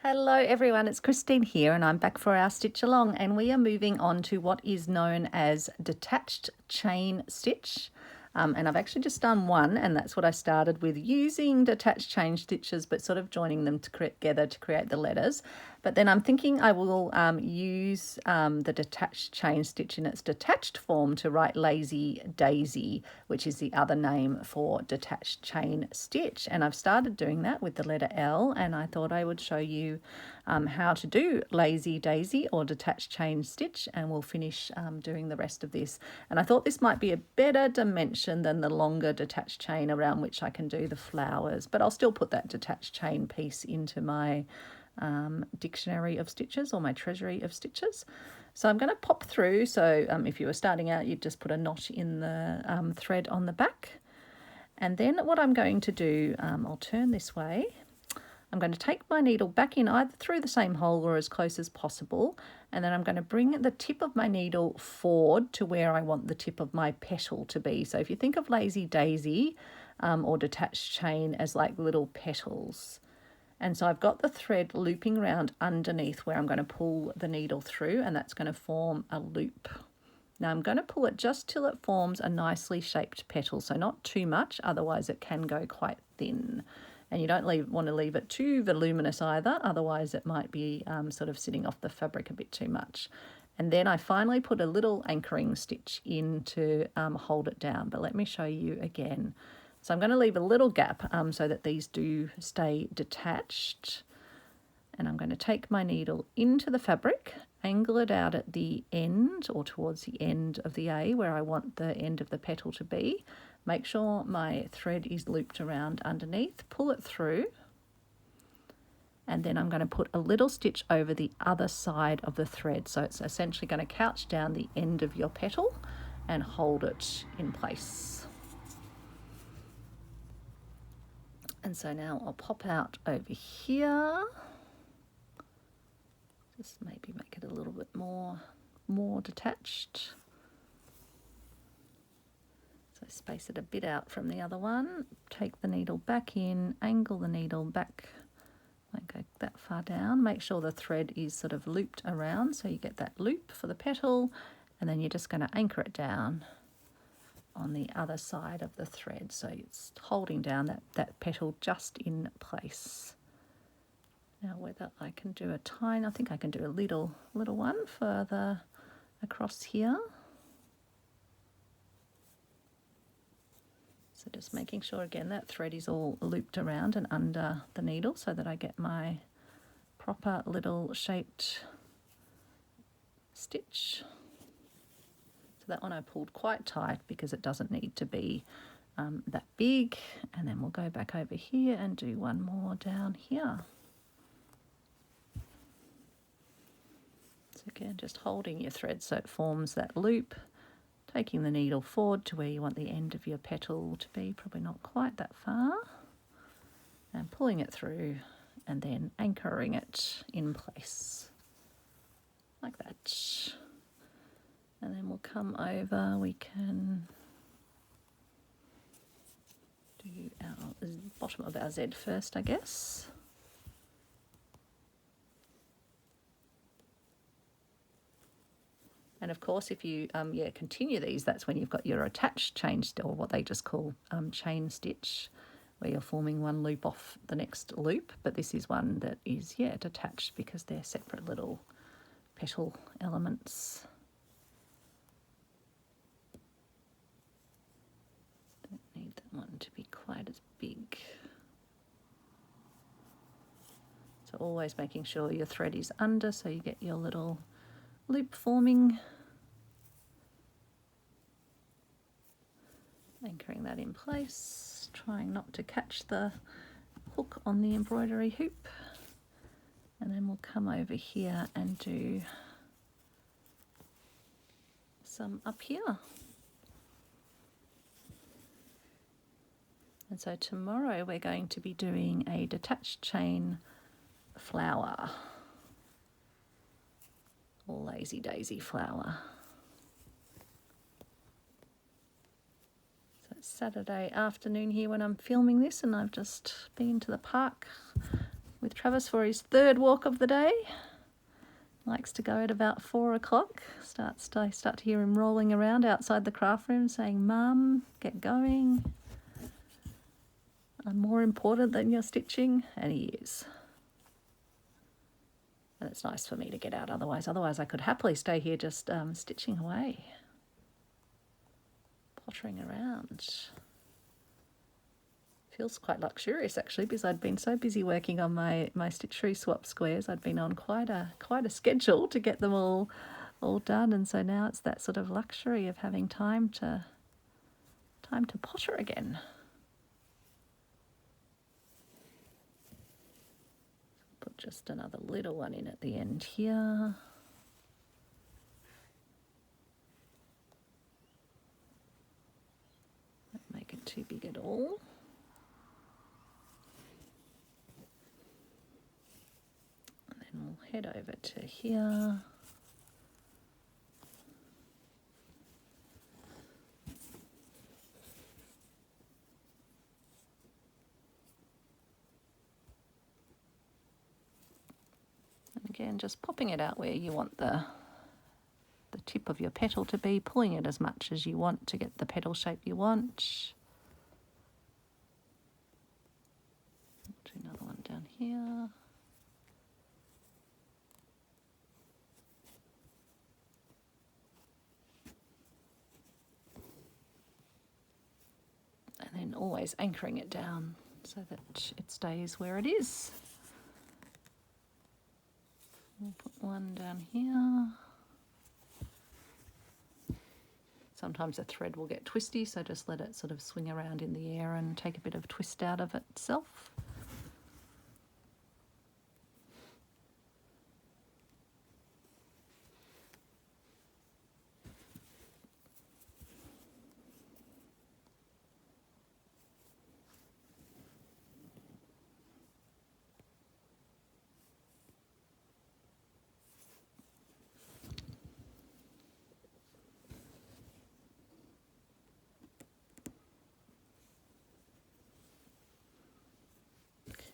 Hello everyone, it's Christine here and I'm back for our stitch along, and we are moving on to what is known as detached chain stitch. And I've actually just done one, and that's what I started with, using detached chain stitches but sort of joining them together to create the letters. But then I'm thinking I will use the detached chain stitch in its detached form to write Lazy Daisy, which is the other name for detached chain stitch. And I've started doing that with the letter L, and I thought I would show you how to do Lazy Daisy or detached chain stitch, and we'll finish doing the rest of this. And I thought this might be a better dimension than the longer detached chain around which I can do the flowers, but I'll still put that detached chain piece into my dictionary of stitches, or my treasury of stitches. So I'm going to pop through. So if you were starting out, you'd just put a knot in the thread on the back. And then what I'm going to do, I'll turn this way. I'm going to take my needle back in either through the same hole or as close as possible, and then I'm going to bring the tip of my needle forward to where I want the tip of my petal to be. So if you think of Lazy Daisy or detached chain as like little petals. And so I've got the thread looping around underneath where I'm going to pull the needle through, and that's going to form a loop. Now I'm going to pull it just till it forms a nicely shaped petal, so not too much, otherwise it can go quite thin. And you don't want to leave it too voluminous either, otherwise it might be sort of sitting off the fabric a bit too much. And then I finally put a little anchoring stitch in to hold it down, but let me show you again. So I'm going to leave a little gap so that these do stay detached. And I'm going to take my needle into the fabric, angle it out at the end or towards the end of the A where I want the end of the petal to be. Make sure my thread is looped around underneath, pull it through, and then I'm going to put a little stitch over the other side of the thread. So it's essentially going to couch down the end of your petal and hold it in place. And so now I'll pop out over here. Just maybe make it a little bit more detached. So space it a bit out from the other one. Take the needle back in, angle the needle back, don't go that far down. Make sure the thread is sort of looped around so you get that loop for the petal, and then you're just going to anchor it down on the other side of the thread so it's holding down that petal just in place. Now whether I can do a tiny, I think I can do a little one further across here. So just making sure again that thread is all looped around and under the needle so that I get my proper little shaped stitch. So that one I pulled quite tight because it doesn't need to be that big. And then we'll go back over here and do one more down here. So again, just holding your thread so it forms that loop, taking the needle forward to where you want the end of your petal to be, probably not quite that far, and pulling it through and then anchoring it in place like that. And then we'll come over, we can do our bottom of our Z first, I guess. And of course, if you continue these, that's when you've got your attached chain, or what they just call chain stitch, where you're forming one loop off the next loop. But this is one that is, detached because they're separate little petal elements. Don't need that one to be quite as big. So always making sure your thread is under so you get your little loop forming. Anchoring that in place, trying not to catch the hook on the embroidery hoop. And then we'll come over here and do some up here. And so tomorrow we're going to be doing a detached chain flower, or Lazy Daisy flower. So it's Saturday afternoon here when I'm filming this, and I've just been to the park with Travis for his third walk of the day. Likes to go at about 4 o'clock. I start to hear him rolling around outside the craft room saying, "Mum, get going. I'm more important than your stitching," and he is. And it's nice for me to get out otherwise I could happily stay here just stitching away, pottering around. Feels quite luxurious actually, because I'd been so busy working on my stitchery swap squares. I'd been on quite a schedule to get them all done, and so now it's that sort of luxury of having time to potter again. Put just another little one in at the end here. Don't make it too big at all. We'll head over to here. And again, just popping it out where you want the tip of your petal to be, pulling it as much as you want to get the petal shape you want. Do another one down here. And then always anchoring it down so that it stays where it is. We'll put one down here. Sometimes the thread will get twisty, so just let it sort of swing around in the air and take a bit of twist out of itself.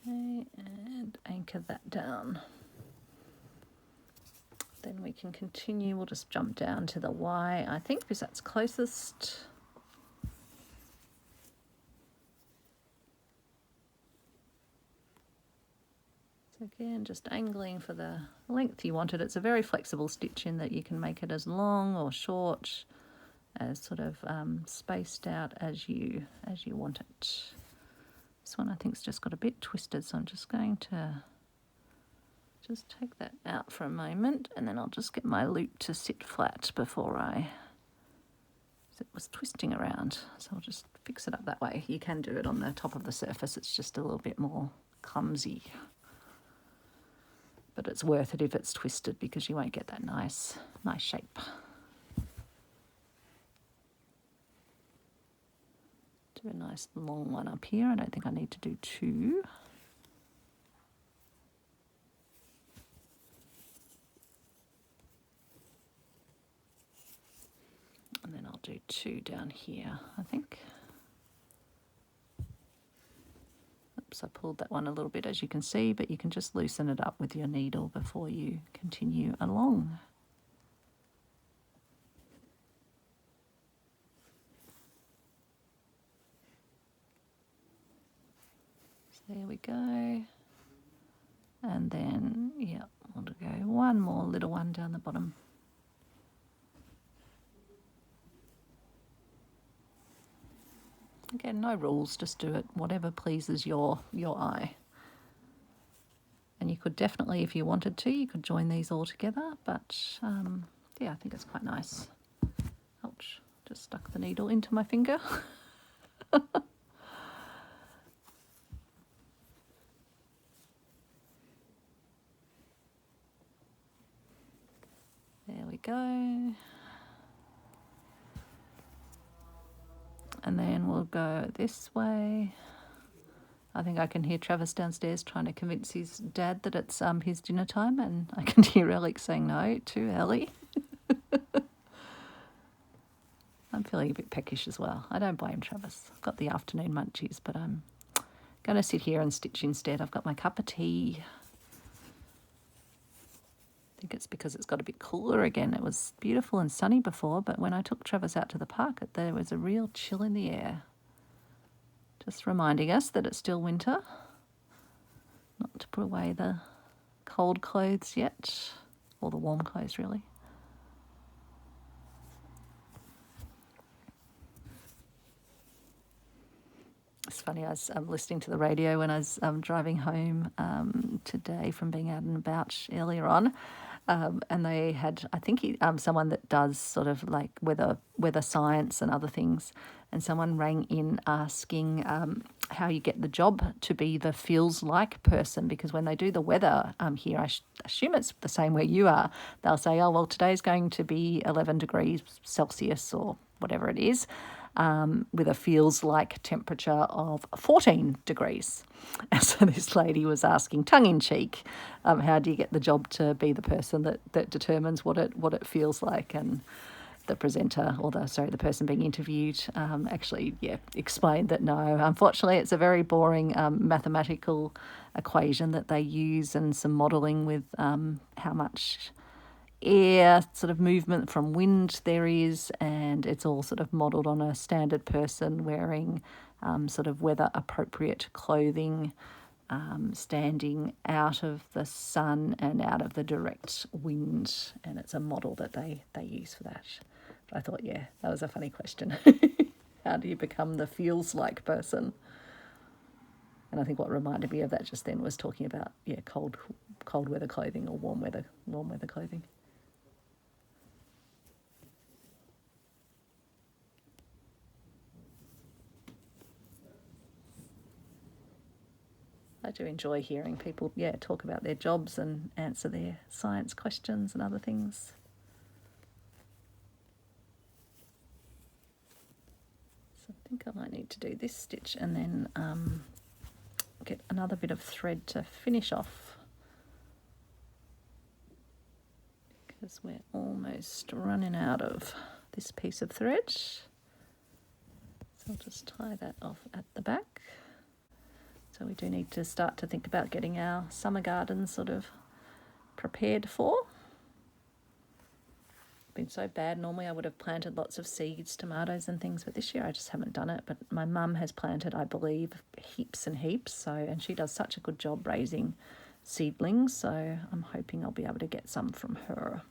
Okay, and anchor that down. Then we can continue. We'll just jump down to the Y, I think, because that's closest. So again, just angling for the length you want it. It's a very flexible stitch in that you can make it as long or short, as sort of spaced out as you want it. This one I think's just got a bit twisted, so I'm just going to just take that out for a moment, and then I'll just get my loop to sit flat before it was twisting around. So I'll just fix it up that way. You can do it on the top of the surface. It's just a little bit more clumsy. But it's worth it if it's twisted, because you won't get that nice shape. Do a nice long one up here. I don't think I need to do two. And then I'll do two down here, I think. Oops, I pulled that one a little bit, as you can see, but you can just loosen it up with your needle before you continue along. So there we go. And then, yeah, we'll go one more little one down the bottom. Again, no rules, just do it whatever pleases your eye. And you could definitely, if you wanted to, you could join these all together, but yeah, I think it's quite nice. Ouch, just stuck the needle into my finger. There we go. And then we'll go this way. I think I can hear Travis downstairs trying to convince his dad that it's his dinner time, and I can hear Alex saying no, too early. I'm feeling a bit peckish as well. I don't blame Travis. I've got the afternoon munchies, but I'm Going to sit here and stitch instead. I've got my cup of tea. I think it's because it's got a bit cooler again. It was beautiful and sunny before, but when I took Travis out to the park, there was a real chill in the air. Just reminding us that it's still winter. Not to put away the cold clothes yet, or the warm clothes really. It's funny, I was listening to the radio when I was driving home today from being out and about earlier on, and they had, I think, someone that does sort of like weather science and other things, and someone rang in asking how you get the job to be the feels like person, because when they do the weather here, I assume it's the same where you are, they'll say, oh, well, today's going to be 11 degrees Celsius or whatever it is, with a feels like temperature of 14 degrees. And so this lady was asking, tongue in cheek, how do you get the job to be the person that determines what it feels like? And the presenter, or the person being interviewed, actually explained that no, unfortunately it's a very boring mathematical equation that they use, and some modelling with how much air sort of movement from wind there is, and it's all sort of modelled on a standard person wearing sort of weather appropriate clothing, standing out of the sun and out of the direct wind, and it's a model that they use for that. But I thought, yeah, that was a funny question. How do you become the feels like person? And I think what reminded me of that just then was talking about cold weather clothing or warm weather clothing. I do enjoy hearing people, talk about their jobs and answer their science questions and other things. So I think I might need to do this stitch and then get another bit of thread to finish off, because we're almost running out of this piece of thread. So I'll just tie that off at the back. So we do need to start to think about getting our summer garden sort of prepared for. Been so bad. Normally I would have planted lots of seeds, tomatoes and things, but this year I just haven't done it. But my mum has planted, I believe, heaps and heaps. And she does such a good job raising seedlings. So I'm hoping I'll be able to get some from her.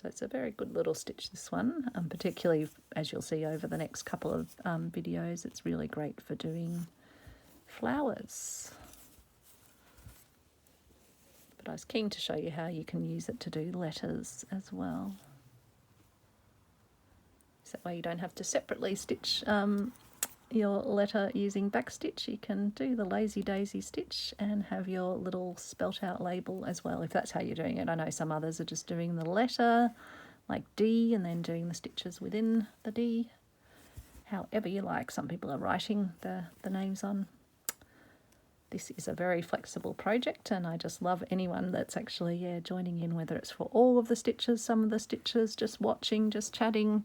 So it's a very good little stitch, this one, particularly as you'll see over the next couple of videos. It's really great for doing flowers. But I was keen to show you how you can use it to do letters as well. So that way you don't have to separately stitch your letter using backstitch. You can do the Lazy Daisy stitch and have your little spelt out label as well, if that's how you're doing it. I know some others are just doing the letter like D and then doing the stitches within the D. However you like. Some people are writing the names on. This is a very flexible project, and I just love anyone that's actually joining in, whether it's for all of the stitches, some of the stitches, just watching, just chatting.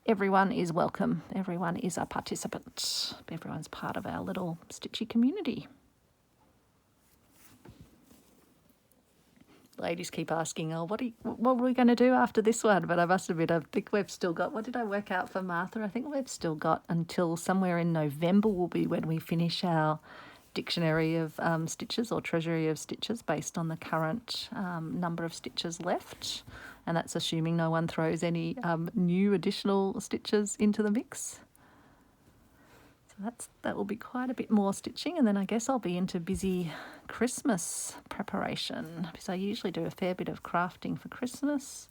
Everyone is welcome. Everyone is a participant. Everyone's part of our little stitchy community. Ladies keep asking, what are we going to do after this one? But I must admit, I think we've still got, what did I work out for Martha? I think we've still got until somewhere in November will be when we finish our dictionary of stitches, or treasury of stitches, based on the current number of stitches left. And that's assuming no one throws any new additional stitches into the mix. So that will be quite a bit more stitching, and then I guess I'll be into busy Christmas preparation, because I usually do a fair bit of crafting for Christmas.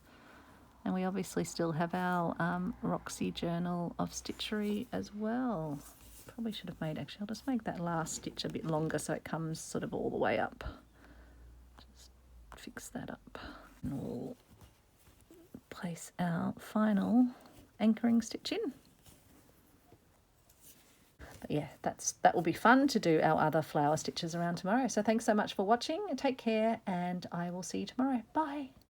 And we obviously still have our Roxy Journal of Stitchery as well. Probably should have made, actually, I'll just make that last stitch a bit longer so it comes sort of all the way up. Just fix that up. And we'll place our final anchoring stitch in. But yeah, that will be fun to do our other flower stitches around tomorrow. So thanks so much for watching. Take care, and I will see you tomorrow. Bye.